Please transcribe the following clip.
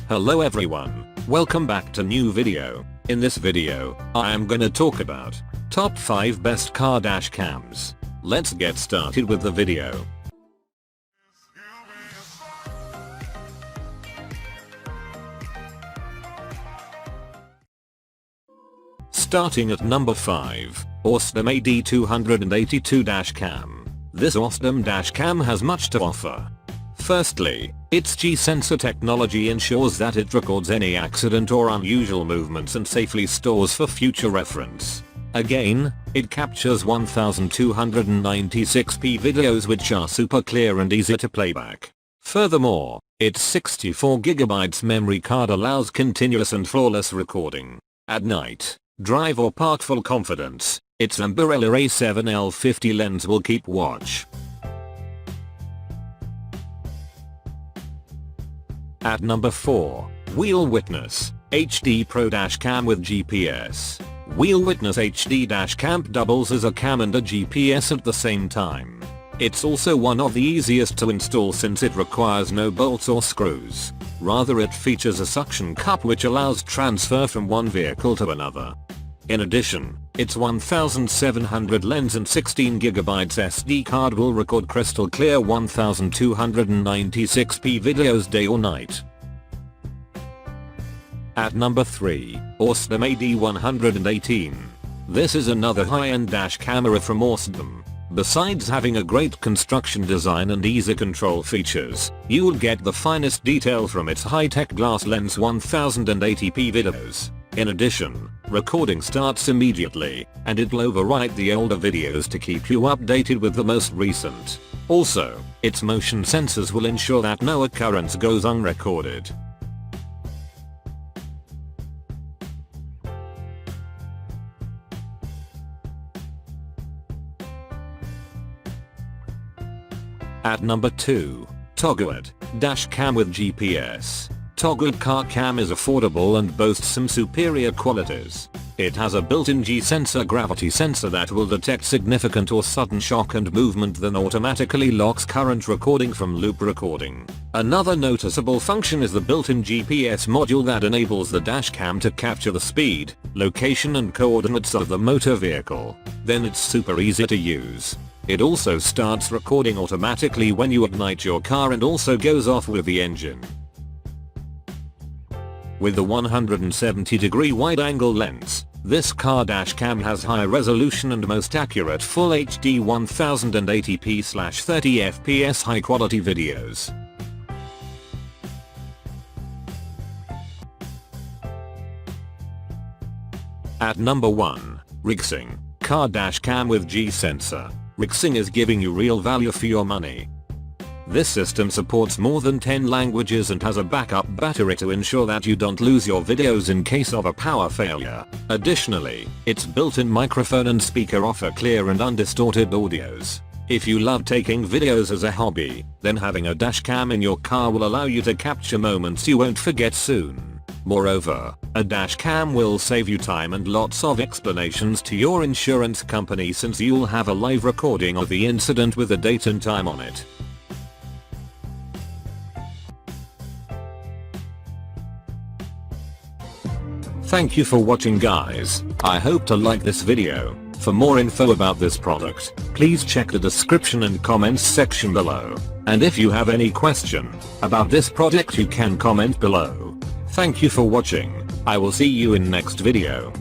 Hello everyone, welcome back to new video. In this video, I am gonna talk about top 5 best car dash cams. Let's get started with the video. Starting at number 5, Ausdom AD118 dash cam. This Ausdom dash cam has much to offer. Firstly, its G-sensor technology ensures that it records any accident or unusual movements and safely stores for future reference. Again, it captures 1296p videos which are super clear and easy to play back. Furthermore, its 64GB memory card allows continuous and flawless recording. At night, drive or park full confidence, its Umbrella A7L50 lens will keep watch. At number 4, WheelWitness HD Pro Dash Cam with GPS. WheelWitness HD Dash Cam doubles as a cam and a GPS at the same time. It's also one of the easiest to install since it requires no bolts or screws. Rather, it features a suction cup which allows transfer from one vehicle to another. In addition, its 1700 lens and 16GB SD card will record crystal clear 1296p videos day or night. At number 3, Ausdom AD118. This is another high-end dash camera from Ausdom. Besides having a great construction design and easy control features, you'll get the finest detail from its high-tech glass lens 1080p videos. In addition, recording starts immediately, and it'll overwrite the older videos to keep you updated with the most recent. Also, its motion sensors will ensure that no occurrence goes unrecorded. At number 2, Toguard dash cam with GPS. Toguard car cam is affordable and boasts some superior qualities. It has a built-in G-sensor gravity sensor that will detect significant or sudden shock and movement, then automatically locks current recording from loop recording. Another noticeable function is the built-in GPS module that enables the dash cam to capture the speed, location and coordinates of the motor vehicle. Then it's super easy to use. It also starts recording automatically when you ignite your car and also goes off with the engine. With the 170-degree wide-angle lens, this car dash cam has high resolution and most accurate Full HD 1080p/30fps high-quality videos. At number 1, Rixing car dash cam with G-sensor. Rixing is giving you real value for your money. This system supports more than 10 languages and has a backup battery to ensure that you don't lose your videos in case of a power failure. Additionally, its built-in microphone and speaker offer clear and undistorted audios. If you love taking videos as a hobby, then having a dash cam in your car will allow you to capture moments you won't forget soon. Moreover, a dash cam will save you time and lots of explanations to your insurance company since you'll have a live recording of the incident with the date and time on it. Thank you for watching guys. I hope to like this video. For more info about this product, please check the description and comments section below. And if you have any question about this product, you can comment below. Thank you for watching. I will see you in next video.